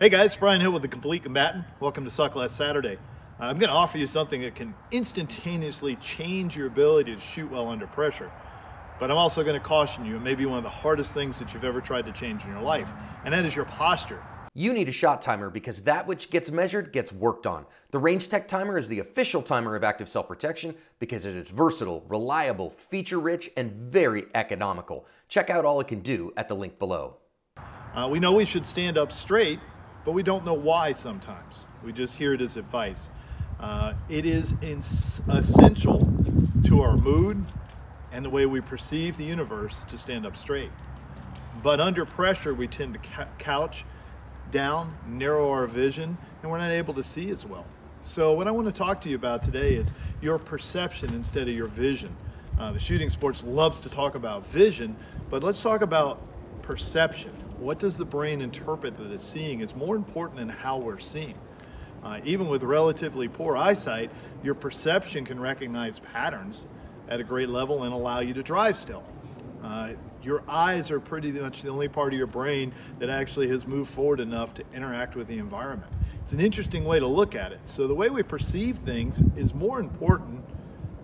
Hey guys, Brian Hill with The Complete Combatant. Welcome to Suck Less Saturday. I'm going to offer you something that can instantaneously change your ability to shoot well under pressure. But I'm also going to caution you, it may be one of the hardest things that you've ever tried to change in your life, and that is your posture. You need a shot timer because that which gets measured gets worked on. The Range-Tech Timer is the official timer of active self-protection because it is versatile, reliable, feature-rich, and very economical. Check out all it can do at the link below. We know we should stand up straight, but we don't know why sometimes. We just hear it as advice. It is essential to our mood and the way we perceive the universe to stand up straight. But under pressure, we tend to couch down, narrow our vision, and we're not able to see as well. So what I want to talk to you about today is your perception instead of your vision. The shooting sports loves to talk about vision, but let's talk about perception. What does the brain interpret that it's seeing is more important than how we're seeing. Even with relatively poor eyesight, your perception can recognize patterns at a great level and allow you to drive still. Your eyes are pretty much the only part of your brain that actually has moved forward enough to interact with the environment. It's an interesting way to look at it. So the way we perceive things is more important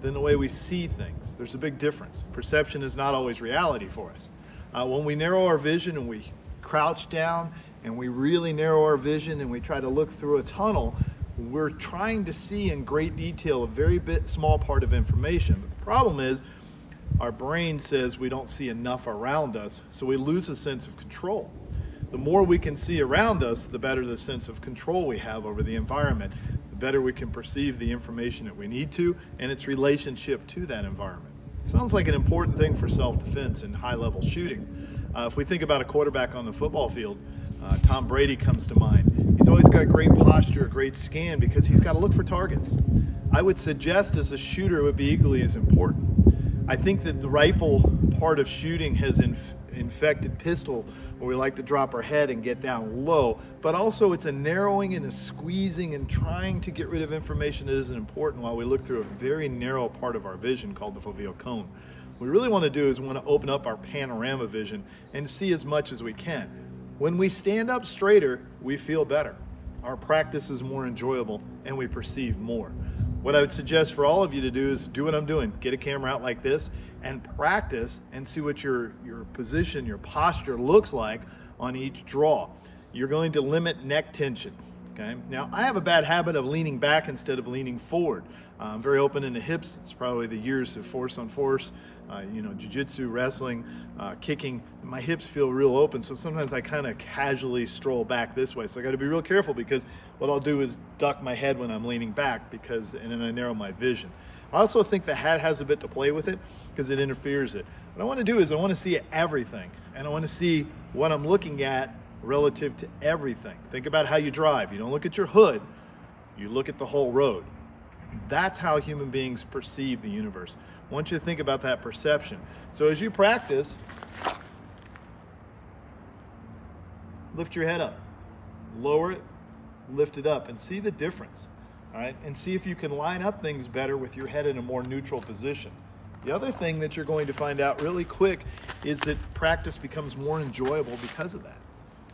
than the way we see things. There's a big difference. Perception is not always reality for us. When we narrow our vision and we crouch down and we really narrow our vision and we try to look through a tunnel, we're trying to see in great detail a very small part of information. But the problem is our brain says we don't see enough around us, so we lose a sense of control. The more we can see around us, the better the sense of control we have over the environment, the better we can perceive the information that we need to and its relationship to that environment. Sounds like an important thing for self-defense in high-level shooting. If we think about a quarterback on the football field, Tom Brady comes to mind. He's always got great posture, a great scan, because he's got to look for targets. I would suggest as a shooter it would be equally as important. I think that the rifle part of shooting has infected pistol, where we like to drop our head and get down low, but also it's a narrowing and a squeezing and trying to get rid of information that isn't important while we look through a very narrow part of our vision called the foveal cone. What we really want to do is we want to open up our panorama vision and see as much as we can. When we stand up straighter, we feel better. Our practice is more enjoyable and we perceive more. What I would suggest for all of you to do is do what I'm doing. Get a camera out like this and practice and see what your position, your posture looks like on each draw. You're going to limit neck tension. Okay? Now, I have a bad habit of leaning back instead of leaning forward. I'm very open in the hips. It's probably the years of force on force, jiu-jitsu, wrestling, kicking. My hips feel real open, so sometimes I kind of casually stroll back this way. So I got to be real careful because what I'll do is duck my head when I'm leaning back and then I narrow my vision. I also think the hat has a bit to play with it because it interferes it. What I want to do is I want to see everything, and I want to see what I'm looking at relative to everything. Think about how you drive. You don't look at your hood, you look at the whole road. That's how human beings perceive the universe. I want you to think about that perception. So as you practice, lift your head up, lower it, lift it up, and see the difference. All right? And see if you can line up things better with your head in a more neutral position. The other thing that you're going to find out really quick is that practice becomes more enjoyable because of that.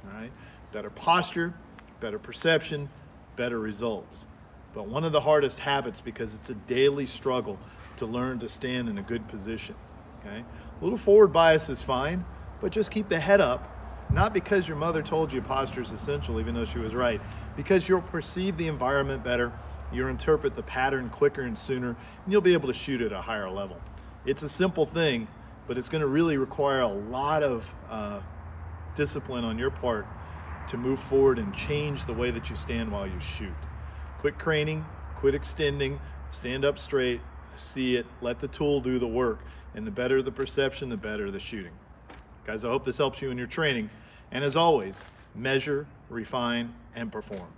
All right? Better posture, better perception, better results. But one of the hardest habits, because it's a daily struggle to learn to stand in a good position. Okay? A little forward bias is fine, but just keep the head up, not because your mother told you posture is essential, even though she was right, because you'll perceive the environment better, you'll interpret the pattern quicker and sooner, and you'll be able to shoot at a higher level. It's a simple thing, but it's going to really require a lot of discipline on your part to move forward and change the way that you stand while you shoot. Quit craning, quit extending, stand up straight, see it, let the tool do the work, and the better the perception, the better the shooting. Guys, I hope this helps you in your training, and as always, measure, refine, and perform.